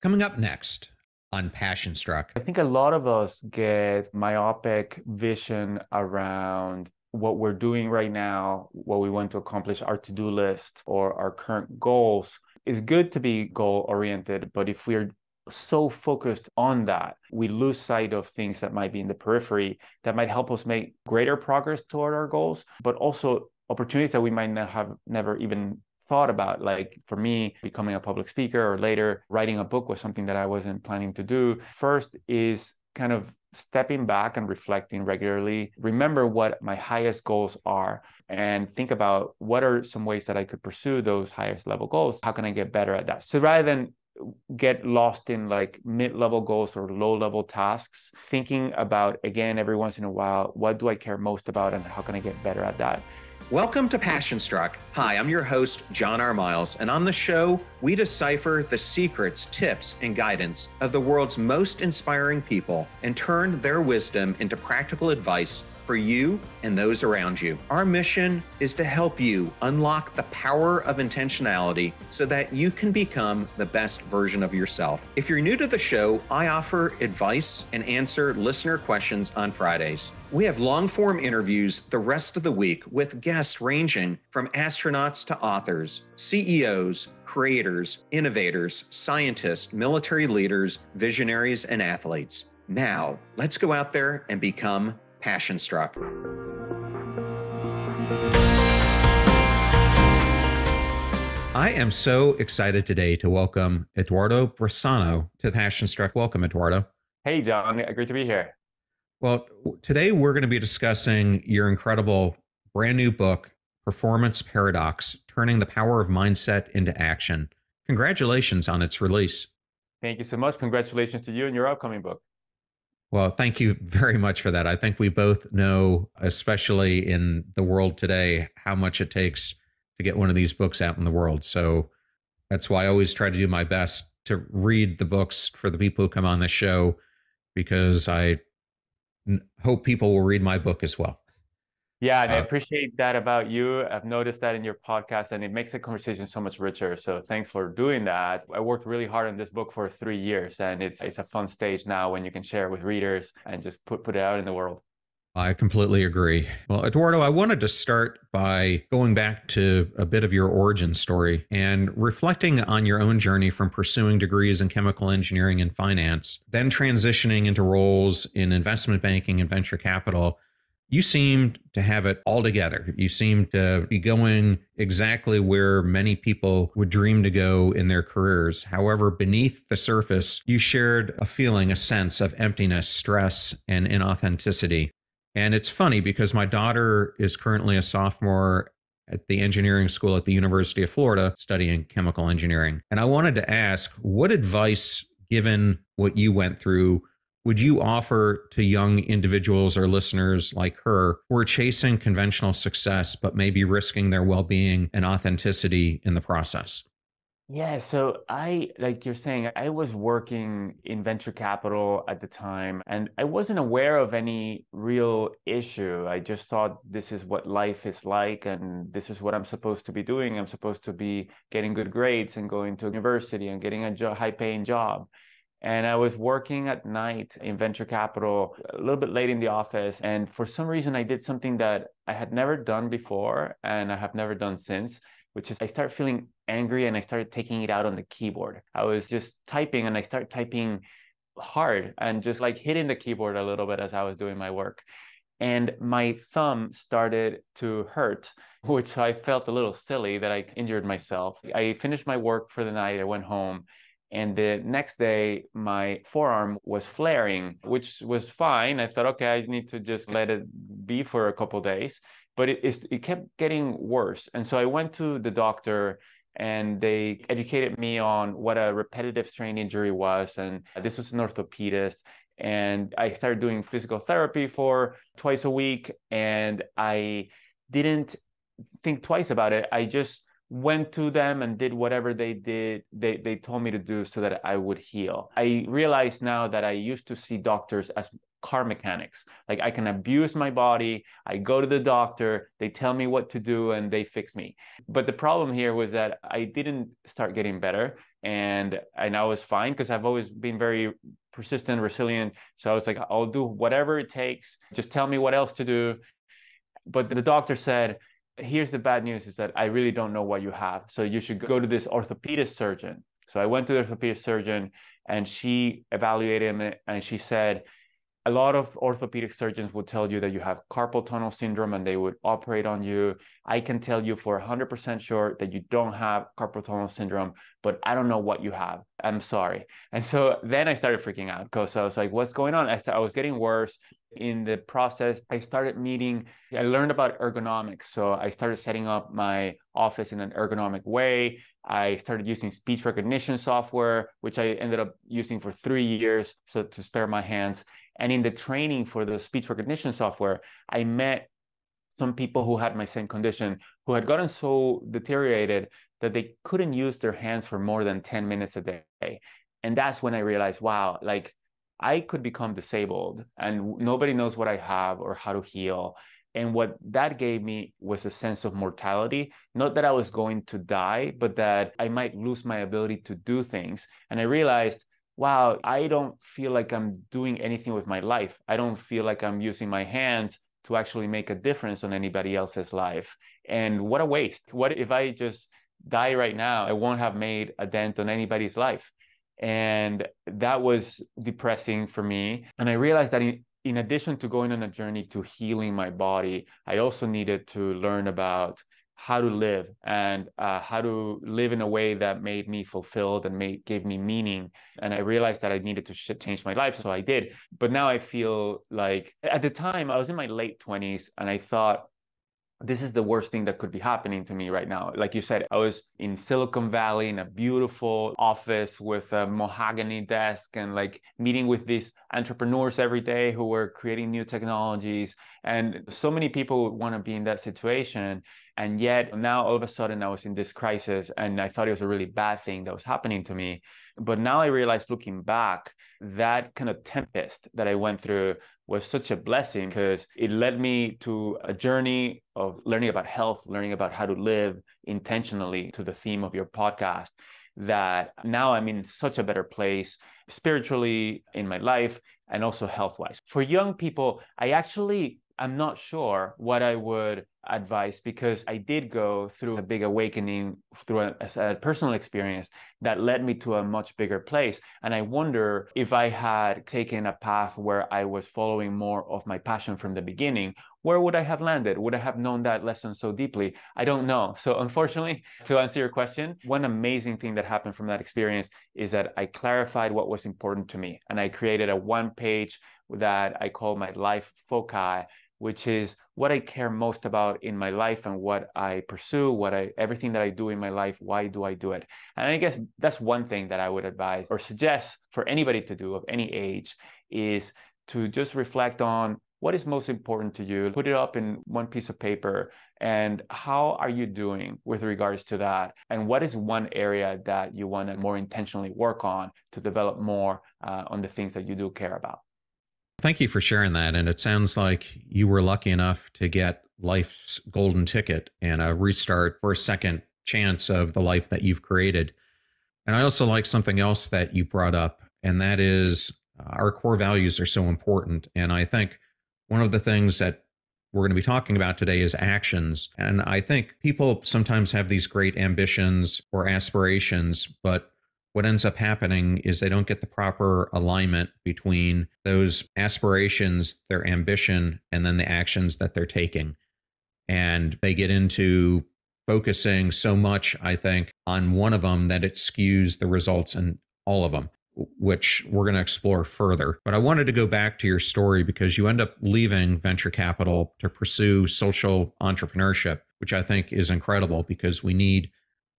Coming up next on Passion Struck. I think a lot of us get myopic vision around what we're doing right now, what we want to accomplish, our to-do list or our current goals. It's good to be goal oriented, but if we're so focused on that, we lose sight of things that might be in the periphery that might help us make greater progress toward our goals, but also opportunities that we might not have never even thought about. Like for me, becoming a public speaker or later writing a book was something that I wasn't planning to do. First is kind of stepping back and reflecting regularly, remember what my highest goals are, and think about what are some ways that I could pursue those highest level goals. How can I get better at that? So rather than get lost in like mid-level goals or low-level tasks, thinking about, again, every once in a while, what do I care most about and how can I get better at that? Welcome to Passion Struck. Hi, I'm your host, John R. Miles, and on the show, we decipher the secrets, tips, and guidance of the world's most inspiring people and turn their wisdom into practical advice for you and those around you. Our mission is to help you unlock the power of intentionality so that you can become the best version of yourself. If you're new to the show, I offer advice and answer listener questions on Fridays. We have long-form interviews the rest of the week with guests ranging from astronauts to authors, CEOs, creators, innovators, scientists, military leaders, visionaries, and athletes. Now, let's go out there and become Passion Struck. I am so excited today to welcome Eduardo Briceño to Passion Struck. Welcome, Eduardo. Hey, John. Great to be here. Well, today we're going to be discussing your incredible brand new book, Performance Paradox, Turning the Power of Mindset into Action. Congratulations on its release. Thank you so much. Congratulations to you and your upcoming book. Well, thank you very much for that. I think we both know, especially in the world today, how much it takes to get one of these books out in the world. So that's why I always try to do my best to read the books for the people who come on this show, because I hope people will read my book as well. Yeah, and I appreciate that about you. I've noticed that in your podcast, and it makes the conversation so much richer. So thanks for doing that. I worked really hard on this book for 3 years, and it's a fun stage now when you can share it with readers and just put it out in the world. I completely agree. Well, Eduardo, I wanted to start by going back to a bit of your origin story and reflecting on your own journey from pursuing degrees in chemical engineering and finance, then transitioning into roles in investment banking and venture capital. You seemed to have it all together. You seem to be going exactly where many people would dream to go in their careers. However, beneath the surface, you shared a feeling, a sense of emptiness, stress, and inauthenticity. And it's funny because my daughter is currently a sophomore at the engineering school at the University of Florida studying chemical engineering. And I wanted to ask, what advice, given what you went through, would you offer to young individuals or listeners like her who are chasing conventional success, but maybe risking their well-being and authenticity in the process? Yeah, so like you're saying, I was working in venture capital at the time, and I wasn't aware of any real issue. I just thought this is what life is like, and this is what I'm supposed to be doing. I'm supposed to be getting good grades and going to university and getting a high-paying job. And I was working at night in venture capital, a little bit late in the office. And for some reason, I did something that I had never done before and I have never done since, which is I started feeling angry and I started taking it out on the keyboard. I was just typing and I started typing hard and just like hitting the keyboard a little bit as I was doing my work. And my thumb started to hurt, which I felt a little silly that I injured myself. I finished my work for the night. I went home. And the next day, my forearm was flaring, which was fine. I thought, okay, I need to just let it be for a couple of days. But it kept getting worse. And so I went to the doctor and they educated me on what a repetitive strain injury was. And this was an orthopedist. And I started doing physical therapy for twice a week. And I didn't think twice about it. I just went to them and did whatever they told me to do so that I would heal. I realize now that I used to see doctors as car mechanics. Like I can abuse my body, I go to the doctor, they tell me what to do and they fix me. But the problem here was that I didn't start getting better and I was fine because I've always been very persistent, resilient. So I was like, I'll do whatever it takes. Just tell me what else to do. But the doctor said, here's the bad news is that I really don't know what you have. So you should go to this orthopedic surgeon. So I went to the orthopedic surgeon and she evaluated him and she said, a lot of orthopedic surgeons will tell you that you have carpal tunnel syndrome and they would operate on you. I can tell you for 100% sure that you don't have carpal tunnel syndrome, but I don't know what you have. I'm sorry. And so then I started freaking out because I was like, what's going on? I was getting worse. In the process, I learned about ergonomics. So I started setting up my office in an ergonomic way. I started using speech recognition software, which I ended up using for 3 years, so to spare my hands. And in the training for the speech recognition software, I met some people who had my same condition, who had gotten so deteriorated that they couldn't use their hands for more than 10 minutes a day. And that's when I realized, wow, like I could become disabled and nobody knows what I have or how to heal. And what that gave me was a sense of mortality. Not that I was going to die, but that I might lose my ability to do things. And I realized, wow, I don't feel like I'm doing anything with my life. I don't feel like I'm using my hands to actually make a difference on anybody else's life. And what a waste. What if I just die right now? I won't have made a dent on anybody's life. And that was depressing for me. And I realized that in addition to going on a journey to healing my body, I also needed to learn about how to live and how to live in a way that made me fulfilled and gave me meaning. And I realized that I needed to change my life. So I did. But now I feel like at the time I was in my late 20s and I thought, this is the worst thing that could be happening to me right now. Like you said, I was in Silicon Valley in a beautiful office with a mahogany desk and like meeting with these entrepreneurs every day who were creating new technologies. And so many people would want to be in that situation. And yet now all of a sudden I was in this crisis and I thought it was a really bad thing that was happening to me. But now I realized looking back, that kind of tempest that I went through was such a blessing because it led me to a journey of learning about health, learning about how to live intentionally, to the theme of your podcast, that now I'm in such a better place spiritually in my life and also health-wise. For young people, I'm not sure what I would advise because I did go through a big awakening through a personal experience that led me to a much bigger place. And I wonder if I had taken a path where I was following more of my passion from the beginning, where would I have landed? Would I have known that lesson so deeply? I don't know. So unfortunately, to answer your question, one amazing thing that happened from that experience is that I clarified what was important to me. And I created a one-page that I call my life foci, which is what I care most about in my life and what I pursue, everything that I do in my life, why do I do it? And I guess that's one thing that I would advise or suggest for anybody to do of any age is to just reflect on what is most important to you, put it up in one piece of paper, and how are you doing with regards to that? And what is one area that you want to more intentionally work on to develop more on the things that you do care about? Thank you for sharing that. And it sounds like you were lucky enough to get life's golden ticket and a restart for a second chance of the life that you've created. And I also like something else that you brought up, and that is our core values are so important. And I think one of the things that we're going to be talking about today is actions. And I think people sometimes have these great ambitions or aspirations, but what ends up happening is they don't get the proper alignment between those aspirations, their ambition, and then the actions that they're taking. And they get into focusing so much, I think, on one of them that it skews the results in all of them, which we're going to explore further. But I wanted to go back to your story because you end up leaving venture capital to pursue social entrepreneurship, which I think is incredible because we need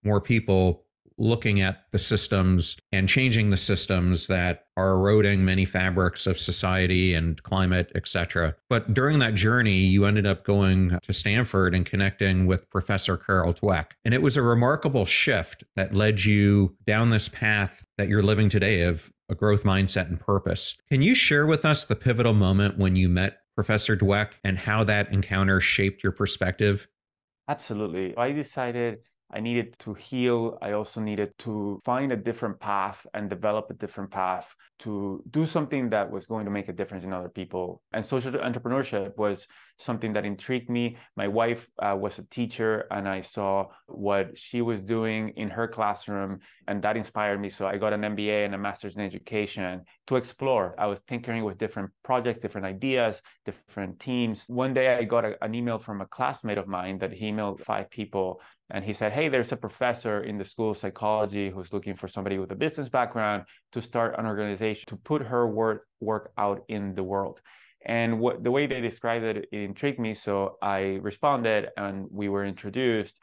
more people looking at the systems and changing the systems that are eroding many fabrics of society and climate, etc. But during that journey, you ended up going to Stanford and connecting with Professor Carol Dweck. And it was a remarkable shift that led you down this path that you're living today of a growth mindset and purpose. Can you share with us the pivotal moment when you met Professor Dweck and how that encounter shaped your perspective? Absolutely. I decided I needed to heal. I also needed to find a different path and develop a different path to do something that was going to make a difference in other people. And social entrepreneurship was something that intrigued me. My wife was a teacher, and I saw what she was doing in her classroom, and that inspired me. So I got an MBA and a master's in education to explore. I was tinkering with different projects, different ideas, different teams. One day I got an email from a classmate of mine that he emailed 5 people. And he said, hey, there's a professor in the school of psychology who's looking for somebody with a business background to start an organization to put her work out in the world. And the way they described it, it intrigued me. So I responded, and we were introduced.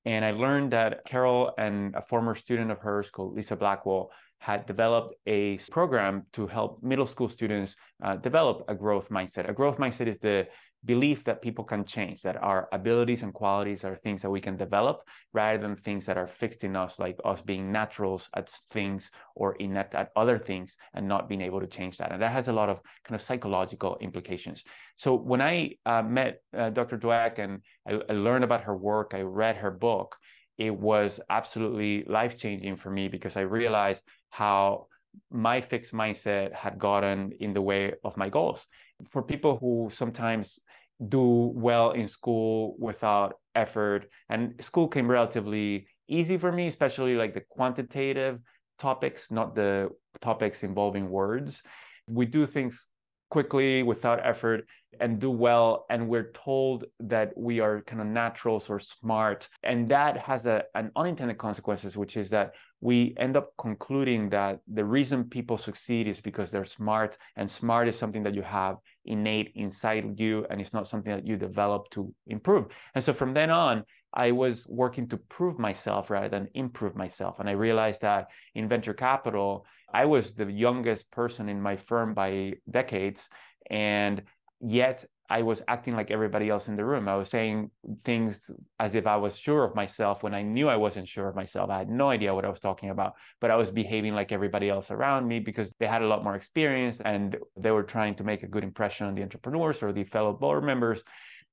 And I learned that Carol and a former student of hers called Lisa Blackwell had developed a program to help middle school students develop a growth mindset. A growth mindset is the belief that people can change, that our abilities and qualities are things that we can develop rather than things that are fixed in us, like us being naturals at things or inept at other things and not being able to change that. And that has a lot of kind of psychological implications. So when I met Dr. Dweck and I learned about her work, I read her book, it was absolutely life-changing for me because I realized how my fixed mindset had gotten in the way of my goals. For people who sometimes do well in school without effort, and school came relatively easy for me, especially like the quantitative topics, not the topics involving words. We do things quickly without effort and do well, and we're told that we are kind of naturals or smart, and that has an unintended consequences, which is that we end up concluding that the reason people succeed is because they're smart, and smart is something that you have innate inside you, and it's not something that you develop to improve. And so from then on, I was working to prove myself rather than improve myself. And I realized that in venture capital, I was the youngest person in my firm by decades, and yet I was acting like everybody else in the room. I was saying things as if I was sure of myself when I knew I wasn't sure of myself. I had no idea what I was talking about, but I was behaving like everybody else around me because they had a lot more experience and they were trying to make a good impression on the entrepreneurs or the fellow board members.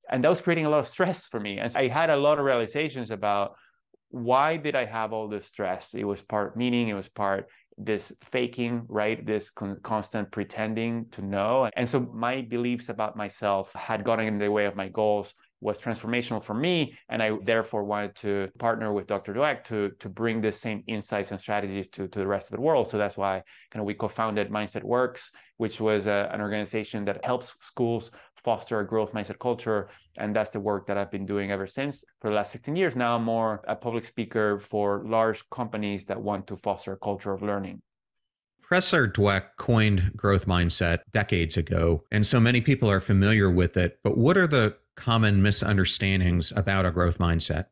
And that was creating a lot of stress for me. And I had a lot of realizations about why did I have all this stress? It was part meaning, it was part this faking, right? This constant pretending to know. And so my beliefs about myself had gotten in the way of my goals, was transformational for me. And I therefore wanted to partner with Dr. Dweck to bring the same insights and strategies to the rest of the world. So that's why we co-founded Mindset Works, which was an organization that helps schools foster a growth mindset culture. And that's the work that I've been doing ever since. For the last 16 years now, I'm more a public speaker for large companies that want to foster a culture of learning. Professor Dweck coined growth mindset decades ago, and so many people are familiar with it. But what are the common misunderstandings about a growth mindset?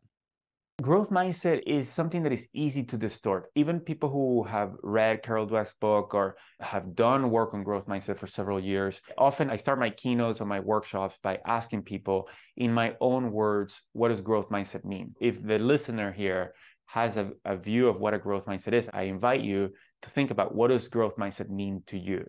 Growth mindset is something that is easy to distort. Even people who have read Carol Dweck's book or have done work on growth mindset for several years, often I start my keynotes or my workshops by asking people in my own words, what does growth mindset mean? If the listener here has a view of what a growth mindset is, I invite you to think about what does growth mindset mean to you?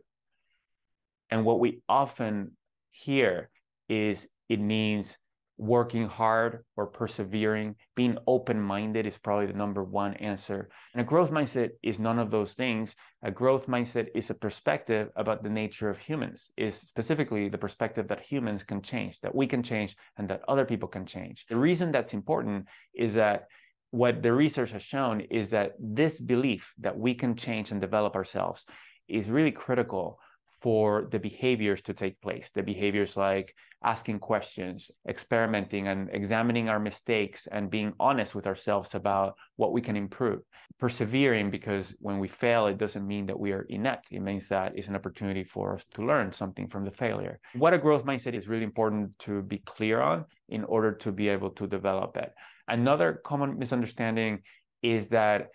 And what we often hear is it means working hard or persevering. Being open-minded is probably the number one answer. And a growth mindset is none of those things. A growth mindset is a perspective about the nature of humans, is specifically the perspective that humans can change, that we can change, and that other people can change. The reason that's important is that what the research has shown is that this belief that we can change and develop ourselves is really critical for the behaviors to take place. The behaviors like asking questions, experimenting and examining our mistakes and being honest with ourselves about what we can improve. Persevering, because when we fail, it doesn't mean that we are inept. It means that it's an opportunity for us to learn something from the failure. What a growth mindset is really important to be clear on in order to be able to develop it. Another common misunderstanding is that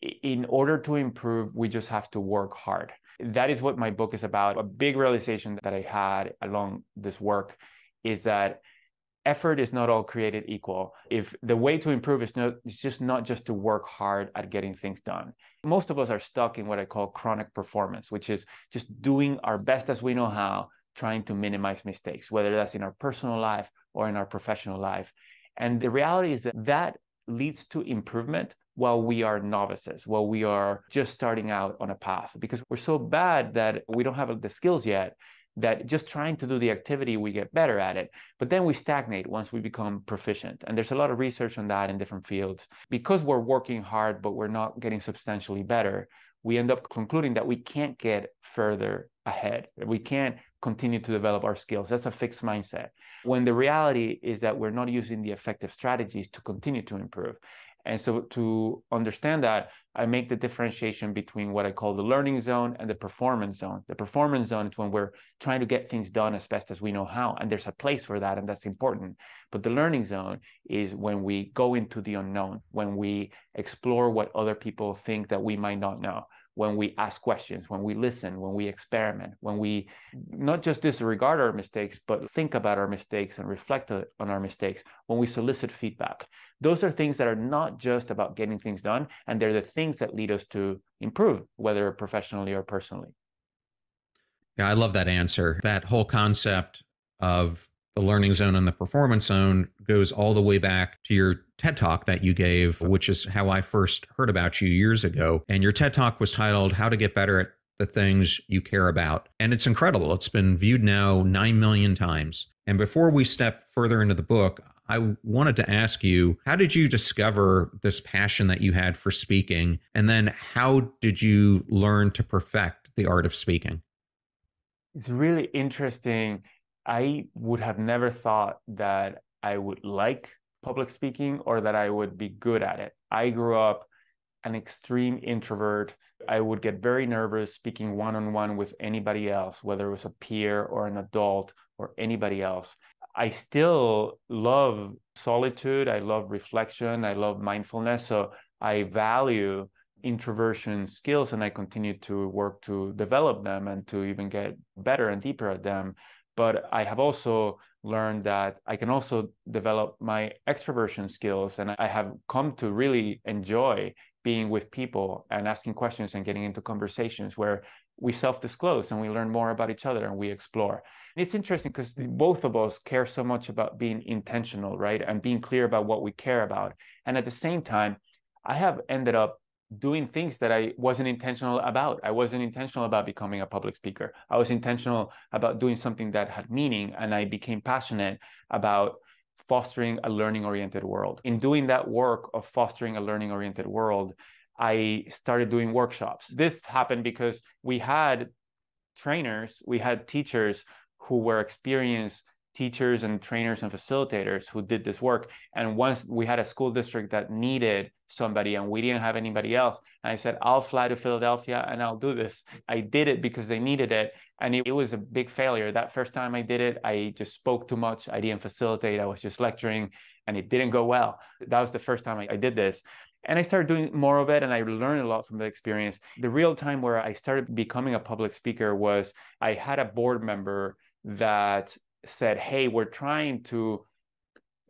in order to improve, we just have to work hard. That is what my book is about. A big realization that I had along this work is that effort is not all created equal. If the way to improve is not just to work hard at getting things done. Most of us are stuck in what I call chronic performance, which is just doing our best as we know how, trying to minimize mistakes, whether that's in our personal life or in our professional life. And the reality is that leads to improvement while we are novices, while we are just starting out on a path, because we're so bad that we don't have the skills yet, that just trying to do the activity, we get better at it. But then we stagnate once we become proficient. And there's a lot of research on that in different fields. Because we're working hard, but we're not getting substantially better, we end up concluding that we can't get further ahead. We can't continue to develop our skills. That's a fixed mindset. When the reality is that we're not using the effective strategies to continue to improve. And so to understand that, I make the differentiation between what I call the learning zone and the performance zone. The performance zone is when we're trying to get things done as best as we know how, and there's a place for that, and that's important. But the learning zone is when we go into the unknown, when we explore what other people think that we might not know, when we ask questions, when we listen, when we experiment, when we not just disregard our mistakes, but think about our mistakes and reflect on our mistakes, when we solicit feedback. Those are things that are not just about getting things done, and they're the things that lead us to improve, whether professionally or personally. Yeah, I love that answer. That whole concept of the learning zone and the performance zone goes all the way back to your TED Talk that you gave, which is how I first heard about you years ago. And your TED Talk was titled How to Get Better at the Things You Care About. And it's incredible. It's been viewed now 9 million times. And before we step further into the book, I wanted to ask you, how did you discover this passion that you had for speaking? And then how did you learn to perfect the art of speaking? It's really interesting. I would have never thought that I would like public speaking or that I would be good at it. I grew up an extreme introvert. I would get very nervous speaking one-on-one with anybody else, whether it was a peer or an adult or anybody else. I still love solitude. I love reflection. I love mindfulness. So I value introversion skills, and I continue to work to develop them and to even get better and deeper at them. But I have also learned that I can also develop my extroversion skills, and I have come to really enjoy being with people and asking questions and getting into conversations where we self-disclose and we learn more about each other and we explore. And it's interesting because both of us care so much about being intentional, right? And being clear about what we care about. And at the same time, I have ended up doing things that I wasn't intentional about. I wasn't intentional about becoming a public speaker. I was intentional about doing something that had meaning, and I became passionate about fostering a learning-oriented world. In doing that work of fostering a learning-oriented world, I started doing workshops. This happened because we had trainers, we had teachers who were experienced teachers and trainers and facilitators who did this work. And once we had a school district that needed somebody and we didn't have anybody else, and I said, I'll fly to Philadelphia and I'll do this. I did it because they needed it. And it was a big failure. That first time I did it, I just spoke too much. I didn't facilitate. I was just lecturing and it didn't go well. That was the first time I did this. And I started doing more of it, and I learned a lot from the experience. The real time where I started becoming a public speaker was I had a board member that said, hey, we're trying to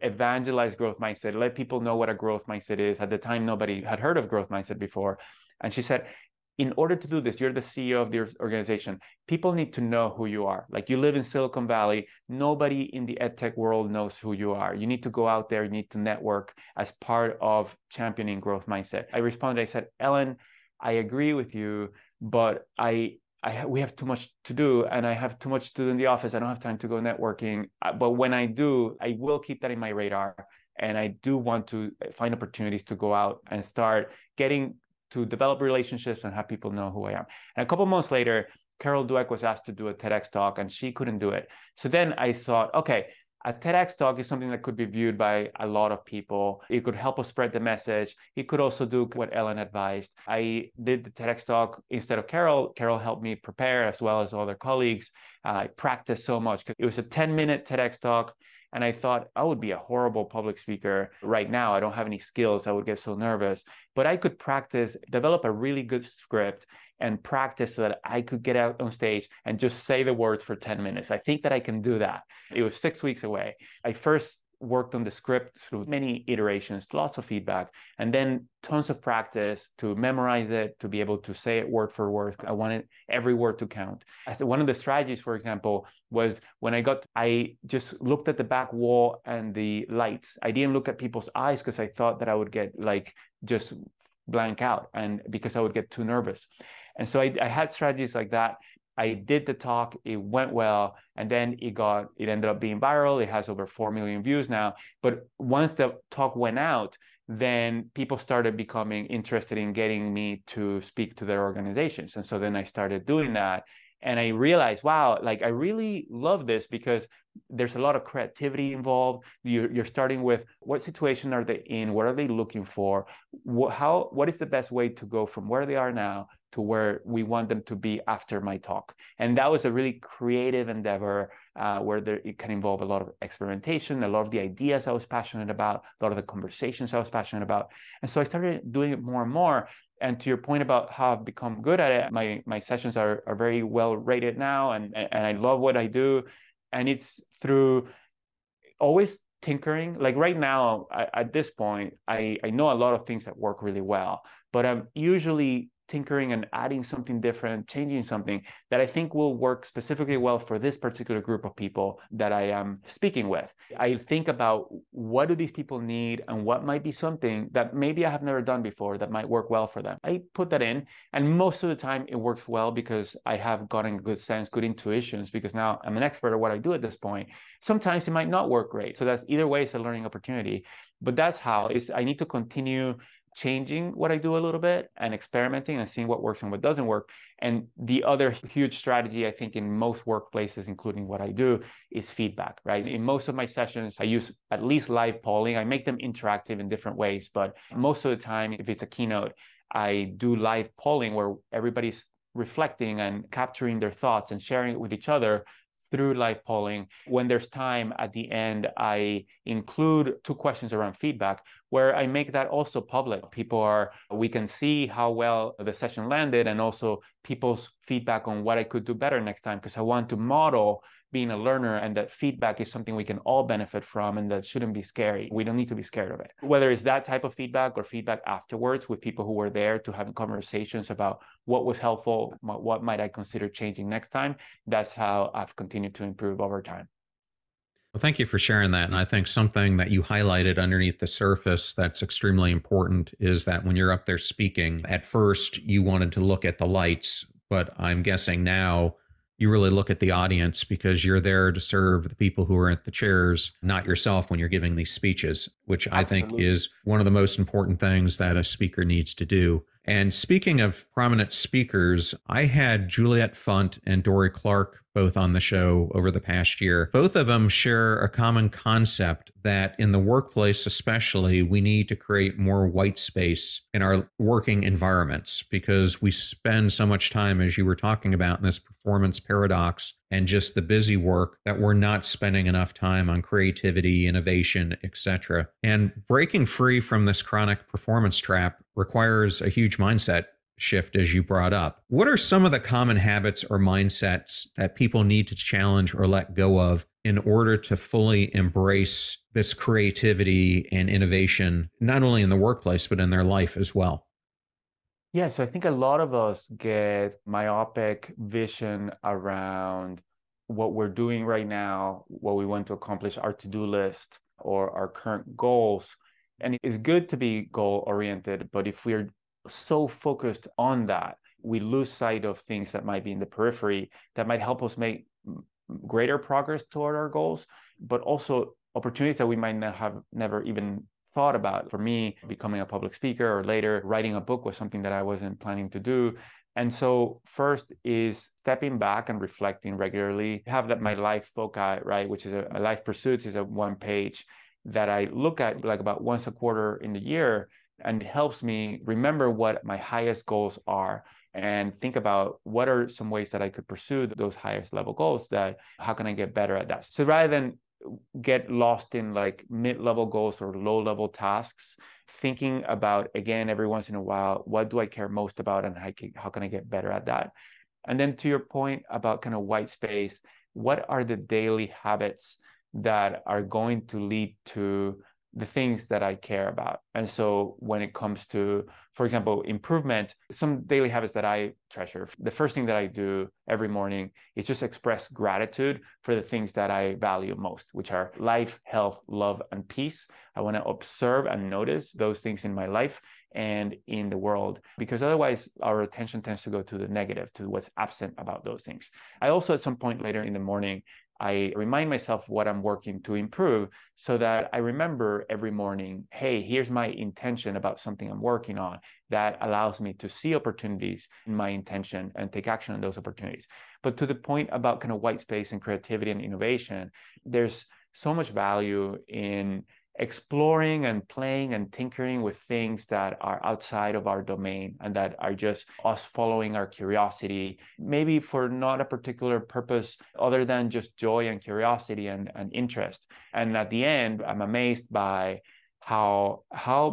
evangelize growth mindset, let people know what a growth mindset is. At the time, nobody had heard of growth mindset before. And she said, in order to do this, you're the CEO of the organization. People need to know who you are. Like, you live in Silicon Valley. Nobody in the edtech world knows who you are. You need to go out there. You need to network as part of championing growth mindset. I responded, I said, Ellen, I agree with you, but we have too much to do, and I have too much to do in the office. I don't have time to go networking. But when I do, I will keep that in my radar. And I do want to find opportunities to go out and start getting to develop relationships and have people know who I am. And a couple months later, Carol Dweck was asked to do a TEDx talk, and she couldn't do it. So then I thought, okay, a TEDx talk is something that could be viewed by a lot of people. It could help us spread the message. It could also do what Ellen advised. I did the TEDx talk instead of Carol. Carol helped me prepare, as well as other colleagues. I practiced so much. It was a 10-minute TEDx talk. And I thought I would be a horrible public speaker right now. I don't have any skills. I would get so nervous. But I could practice, develop a really good script and practice so that I could get out on stage and just say the words for 10 minutes. I think that I can do that. It was 6 weeks away. I first worked on the script through many iterations, lots of feedback, and then tons of practice to memorize it, to be able to say it word for word. I wanted every word to count. As one of the strategies, for example, was when I just looked at the back wall and the lights. I didn't look at people's eyes because I thought that I would get like just blank out, and because I would get too nervous. And so I had strategies like that. I did the talk, it went well, and then it ended up being viral. It has over 4 million views now. But once the talk went out, then people started becoming interested in getting me to speak to their organizations. And so then I started doing that. And I realized, wow, like I really love this because there's a lot of creativity involved. You're starting with what situation are they in? What are they looking for? What is the best way to go from where they are now to where we want them to be after my talk? And that was a really creative endeavor where it can involve a lot of experimentation, a lot of the ideas I was passionate about, a lot of the conversations I was passionate about. And so I started doing it more and more. And to your point about how I've become good at it, my sessions are very well rated now, and I love what I do. And it's through always tinkering. Like right now, at this point, I know a lot of things that work really well, but I'm usually tinkering and adding something different, changing something that I think will work specifically well for this particular group of people that I am speaking with. I think about what do these people need and what might be something that maybe I have never done before that might work well for them. I put that in, and most of the time it works well because I have gotten good sense, good intuitions, because now I'm an expert at what I do at this point. Sometimes it might not work great. So that's either way, it's a learning opportunity. But that's how I need to continue changing what I do a little bit and experimenting and seeing what works and what doesn't work. And the other huge strategy, I think, in most workplaces, including what I do, is feedback, right? In most of my sessions, I use at least live polling. I make them interactive in different ways, but most of the time, if it's a keynote, I do live polling where everybody's reflecting and capturing their thoughts and sharing it with each other through live polling. When there's time at the end, I include 2 questions around feedback where I make that also public. We can see how well the session landed and also people's feedback on what I could do better next time, because I want to model being a learner and that feedback is something we can all benefit from and that shouldn't be scary. We don't need to be scared of it. Whether it's that type of feedback or feedback afterwards with people who were there to have conversations about what was helpful, what might I consider changing next time, that's how I've continued to improve over time. Well, thank you for sharing that. And I think something that you highlighted underneath the surface that's extremely important is that when you're up there speaking, at first you wanted to look at the lights, but I'm guessing now you really look at the audience because you're there to serve the people who are at the chairs, not yourself when you're giving these speeches, which I think is one of the most important things that a speaker needs to do. And speaking of prominent speakers, I had Juliet Funt and Dory Clark both on the show over the past year. Both of them share a common concept that in the workplace especially, we need to create more white space in our working environments because we spend so much time, as you were talking about, in this performance paradox and just the busy work that we're not spending enough time on creativity, innovation, etc. And breaking free from this chronic performance trap requires a huge mindset shift, as you brought up. What are some of the common habits or mindsets that people need to challenge or let go of in order to fully embrace this creativity and innovation, not only in the workplace, but in their life as well? Yeah, so I think a lot of us get myopic vision around what we're doing right now, what we want to accomplish, our to-do list or our current goals. And it's good to be goal-oriented, but if we're so focused on that, we lose sight of things that might be in the periphery that might help us make greater progress toward our goals, but also opportunities that we might not have never even thought about. For me, becoming a public speaker or later writing a book was something that I wasn't planning to do. And so first is stepping back and reflecting regularly. Have that my life foci, right, which is a life pursuits is a 1 page that I look at like about once a quarter in the year, and it helps me remember what my highest goals are and think about what are some ways that I could pursue those highest level goals, that how can I get better at that. So rather than get lost in like mid-level goals or low-level tasks, thinking about, again, every once in a while, what do I care most about and how can I get better at that? And then to your point about kind of white space, what are the daily habits that are going to lead to the things that I care about. And so when it comes to, for example, improvement, some daily habits that I treasure. The first thing that I do every morning is just express gratitude for the things that I value most, which are life, health, love, and peace. I want to observe and notice those things in my life and in the world, because otherwise our attention tends to go to the negative, to what's absent about those things. I also, at some point later in the morning, I remind myself what I'm working to improve, so that I remember every morning, hey, here's my intention about something I'm working on. That allows me to see opportunities in my intention and take action on those opportunities. But to the point about kind of white space and creativity and innovation, there's so much value in exploring and playing and tinkering with things that are outside of our domain and that are just us following our curiosity, maybe for not a particular purpose other than just joy and curiosity and interest. And at the end, I'm amazed by how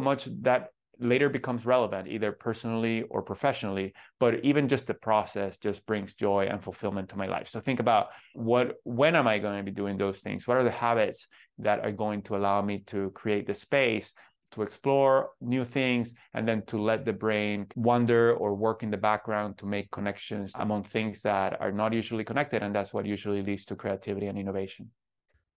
much that later becomes relevant, either personally or professionally, but even just the process just brings joy and fulfillment to my life. So think about when am I going to be doing those things? What are the habits that are going to allow me to create the space to explore new things, and then to let the brain wander or work in the background to make connections among things that are not usually connected. And that's what usually leads to creativity and innovation.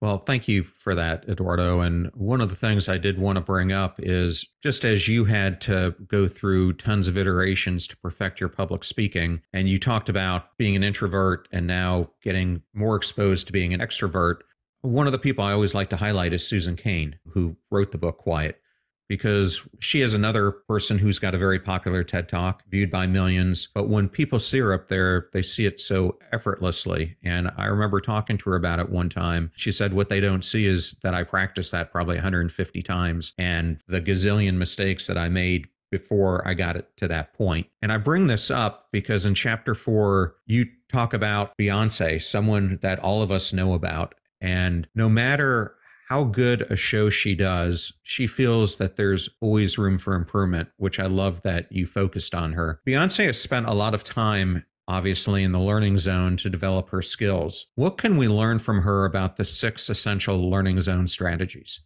Well, thank you for that, Eduardo. And one of the things I did want to bring up is, just as you had to go through tons of iterations to perfect your public speaking, and you talked about being an introvert and now getting more exposed to being an extrovert, one of the people I always like to highlight is Susan Cain, who wrote the book Quiet, because she is another person who's got a very popular TED Talk viewed by millions. But when people see her up there, they see it so effortlessly. And I remember talking to her about it one time. She said, what they don't see is that I practiced that probably 150 times, and the gazillion mistakes that I made before I got it to that point. And I bring this up because in chapter 4, you talk about Beyonce, someone that all of us know about. And no matter how good a show she does, she feels that there's always room for improvement, which I love that you focused on her. Beyonce has spent a lot of time, obviously, in the learning zone to develop her skills. What can we learn from her about the 6 essential learning zone strategies?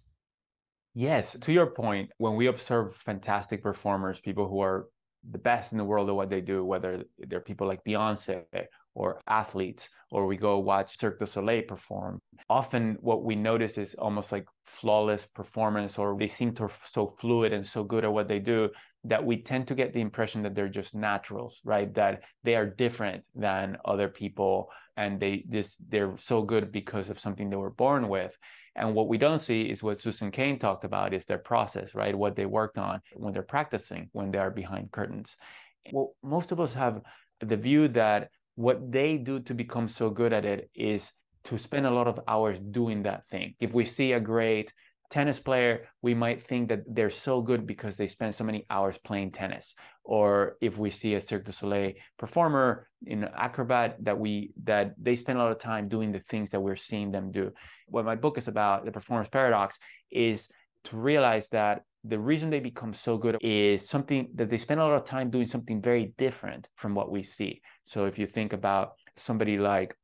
Yes, to your point, when we observe fantastic performers, people who are the best in the world at what they do, whether they're people like Beyonce or athletes, or we go watch Cirque du Soleil perform, often what we notice is almost like flawless performance, or they seem to so fluid and so good at what they do that we tend to get the impression that they're just naturals, right? That they are different than other people, and they're so good because of something they were born with. And what we don't see is what Susan Cain talked about, is their process, right? What they worked on when they're practicing, when they are behind curtains. Well, most of us have the view that what they do to become so good at it is to spend a lot of hours doing that thing. If we see a great tennis player, we might think that they're so good because they spend so many hours playing tennis. Or if we see a Cirque du Soleil performer in an acrobat, that they spend a lot of time doing the things that we're seeing them do. What my book is about, the performance paradox, is to realize that the reason they become so good is something that they spend a lot of time doing something very different from what we see. So if you think about somebody like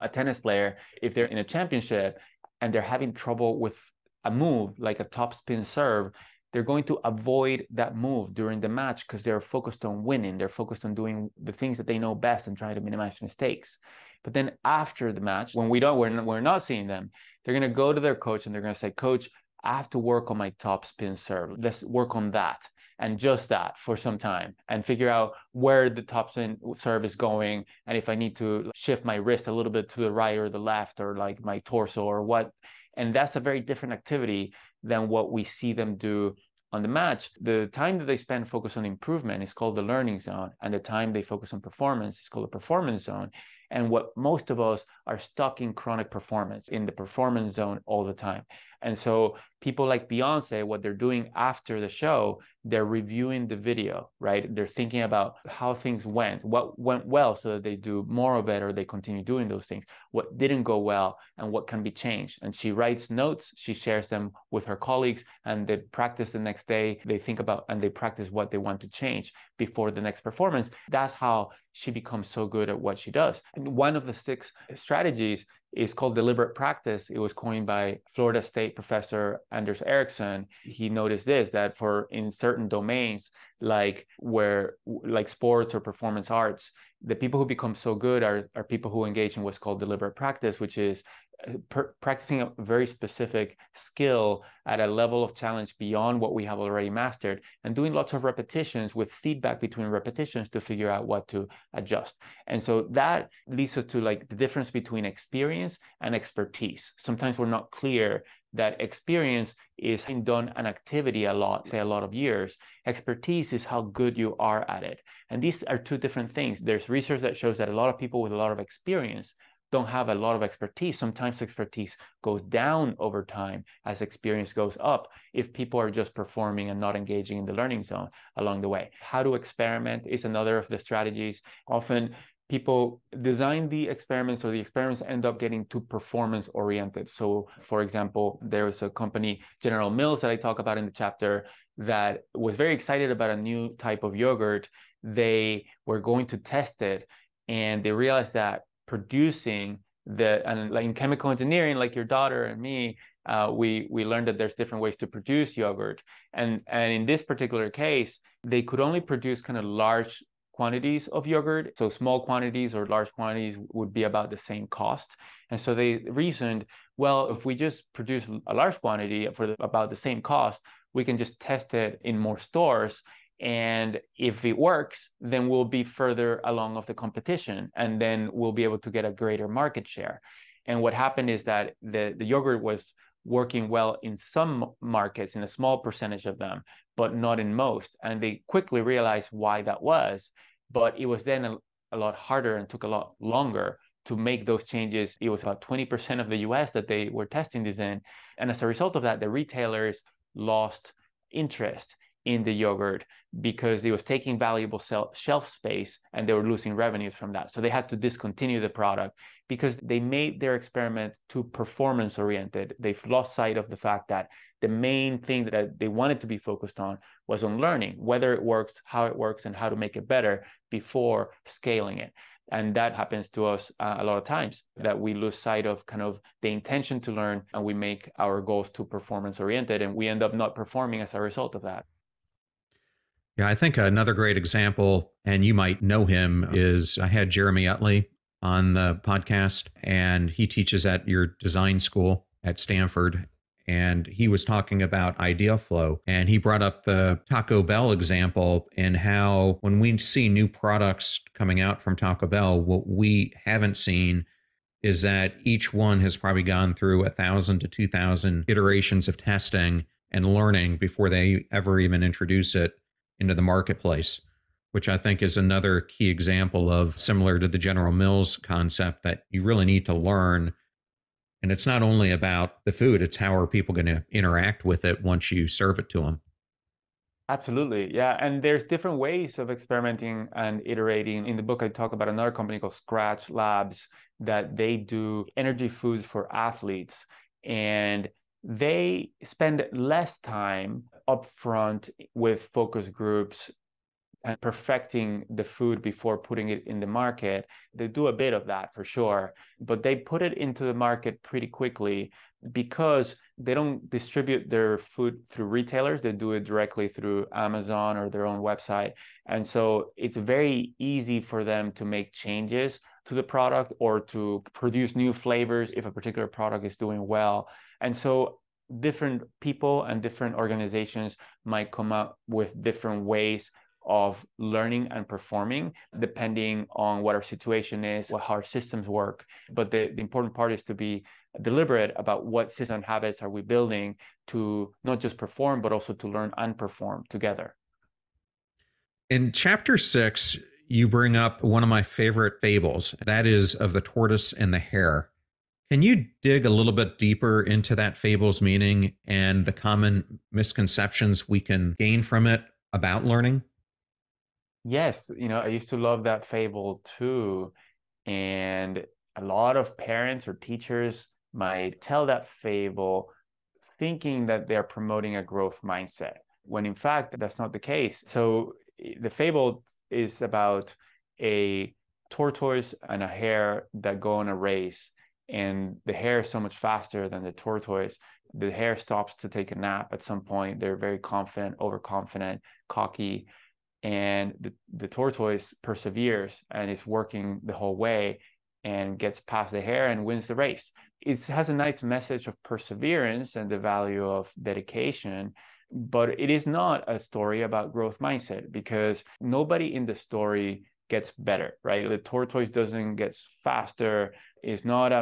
a tennis player, if they're in a championship and they're having trouble with a move like a top spin serve, they're going to avoid that move during the match because they're focused on winning. They're focused on doing the things that they know best and trying to minimize mistakes. But then after the match, when we're not seeing them, they're going to go to their coach and they're going to say, Coach, I have to work on my top spin serve. Let's work on that and just that for some time and figure out where the top spin serve is going, and if I need to shift my wrist a little bit to the right or the left, or like my torso or what. And that's a very different activity than what we see them do on the match. The time that they spend focused on improvement is called the learning zone, and the time they focus on performance is called the performance zone. And what most of us are stuck in chronic performance, in the performance zone all the time. And so people like Beyonce, what they're doing after the show, they're reviewing the video, right? They're thinking about how things went, what went well so that they do more of it or they continue doing those things, what didn't go well and what can be changed. And she writes notes, she shares them with her colleagues, and they practice the next day. They think about and they practice what they want to change before the next performance. That's how she becomes so good at what she does. And one of the 6 strategies is called deliberate practice. It was coined by Florida State professor Anders Ericsson. He noticed this, that for in certain domains, like sports or performance arts, the people who become so good are people who engage in what's called deliberate practice, which is practicing a very specific skill at a level of challenge beyond what we have already mastered, and doing lots of repetitions with feedback between repetitions to figure out what to adjust. And so that leads us to like the difference between experience and expertise. Sometimes we're not clear that experience is having done an activity a lot, say a lot of years. Expertise is how good you are at it. And these are 2 different things. There's research that shows that a lot of people with a lot of experience don't have a lot of expertise. Sometimes expertise goes down over time as experience goes up if people are just performing and not engaging in the learning zone along the way. How to experiment is another of the strategies. Often people design the experiments, or the experiments end up getting too performance oriented. So for example, there's a company, General Mills, that I talk about in the chapter, that was very excited about a new type of yogurt. They were going to test it, and they realized that producing and like in chemical engineering, like your daughter and me, we learned that there's different ways to produce yogurt. And in this particular case, they could only produce kind of large quantities of yogurt. So small quantities or large quantities would be about the same cost. And so they reasoned, well, if we just produce a large quantity for about the same cost, we can just test it in more stores. And if it works, then we'll be further along of the competition, and then we'll be able to get a greater market share. And what happened is that the yogurt was working well in some markets, in a small percentage of them, but not in most. And they quickly realized why that was. But it was then a lot harder and took a lot longer to make those changes. It was about 20% of the US that they were testing this in. And as a result of that, the retailers lost interest in the yogurt because it was taking valuable shelf space, and they were losing revenues from that. So they had to discontinue the product because they made their experiment too performance oriented. They've lost sight of the fact that the main thing that they wanted to be focused on was on learning whether it works, how it works, and how to make it better before scaling it. And that happens to us a lot of times, that we lose sight of kind of the intention to learn, and we make our goals too performance oriented, and we end up not performing as a result of that. Yeah, I think another great example, and you might know him, is I had Jeremy Utley on the podcast, and he teaches at your design school at Stanford. And he was talking about idea flow, and he brought up the Taco Bell example, and how when we see new products coming out from Taco Bell, what we haven't seen is that each one has probably gone through 1,000 to 2,000 iterations of testing and learning before they ever even introduce it into the marketplace, which I think is another key example of, similar to the General Mills concept, that you really need to learn. And it's not only about the food, it's how are people going to interact with it once you serve it to them. Absolutely. Yeah. And there's different ways of experimenting and iterating. In the book, I talk about another company called Scratch Labs, that they do energy foods for athletes. And they spend less time upfront with focus groups and perfecting the food before putting it in the market. They do a bit of that for sure, but they put it into the market pretty quickly because they don't distribute their food through retailers. They do it directly through Amazon or their own website. And so it's very easy for them to make changes to the product or to produce new flavors if a particular product is doing well. And so different people and different organizations might come up with different ways of learning and performing, depending on what our situation is, how our systems work. But the important part is to be deliberate about what system and habits are we building to not just perform, but also to learn and perform together. In chapter 6, you bring up one of my favorite fables, that is of the tortoise and the hare. Can you dig a little bit deeper into that fable's meaning and the common misconceptions we can gain from it about learning? Yes, I used to love that fable too. And a lot of parents or teachers might tell that fable thinking that they're promoting a growth mindset, when in fact, that's not the case. So the fable is about a tortoise and a hare that go on a race, and the hare is so much faster than the tortoise. The hare stops to take a nap at some point. They're very confident, overconfident, cocky, and the tortoise perseveres and is working the whole way and gets past the hare and wins the race. It has a nice message of perseverance and the value of dedication, but it is not a story about growth mindset, because nobody in the story gets better, right? The tortoise doesn't get faster. It's not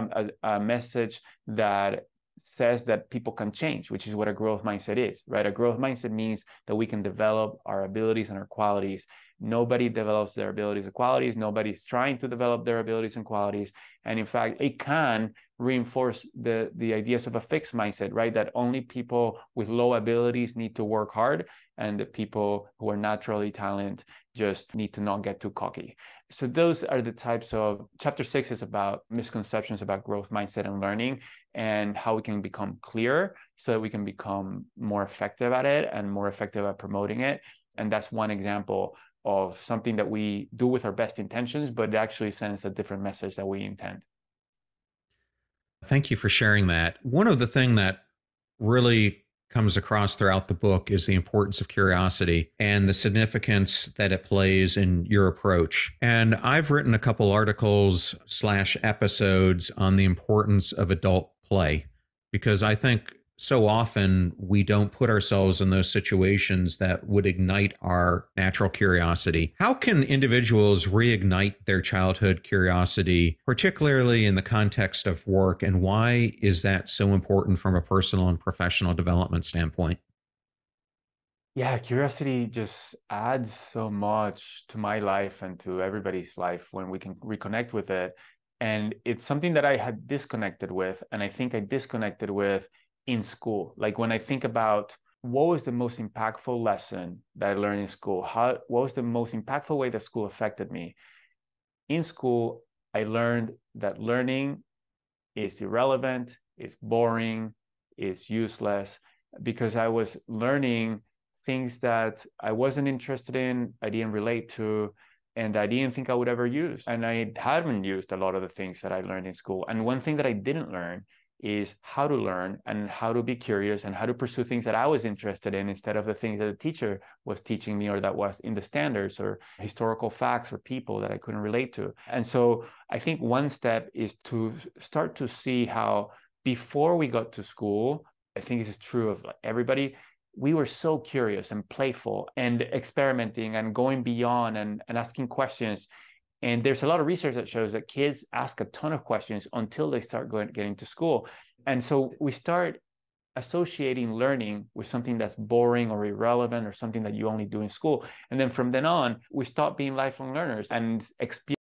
a message that says that people can change, which is what a growth mindset is, right? A growth mindset means that we can develop our abilities and our qualities. Nobody develops their abilities and qualities. Nobody's trying to develop their abilities and qualities. And in fact, it can reinforce the ideas of a fixed mindset, right? That only people with low abilities need to work hard, and the people who are naturally talented just need to not get too cocky. So those are the types of, chapter 6 is about misconceptions about growth mindset and learning, and how we can become clearer so that we can become more effective at it and more effective at promoting it. And that's one example of something that we do with our best intentions, but it actually sends a different message that we intend. Thank you for sharing that. One of the things that really comes across throughout the book is the importance of curiosity and the significance that it plays in your approach. And I've written a couple articles / episodes on the importance of adult play, because I think so often we don't put ourselves in those situations that would ignite our natural curiosity. How can individuals reignite their childhood curiosity, particularly in the context of work, and why is that so important from a personal and professional development standpoint? Yeah, curiosity just adds so much to my life and to everybody's life when we can reconnect with it. And it's something that I had disconnected with, and I think I disconnected with in school. Like when I think about what was the most impactful lesson that I learned in school, what was the most impactful way that school affected me? In school, I learned that learning is irrelevant, is boring, is useless, because I was learning things that I wasn't interested in, I didn't relate to, and I didn't think I would ever use. And I haven't used a lot of the things that I learned in school. And one thing that I didn't learn is how to learn and how to be curious and how to pursue things that I was interested in, instead of the things that the teacher was teaching me, or that was in the standards, or historical facts, or people that I couldn't relate to. And so I think one step is to start to see how, before we got to school, I think this is true of everybody, we were so curious and playful and experimenting and going beyond and asking questions. And there's a lot of research that shows that kids ask a ton of questions until they start getting to school. And so we start associating learning with something that's boring or irrelevant, or something that you only do in school. And then from then on, we stop being lifelong learners and experience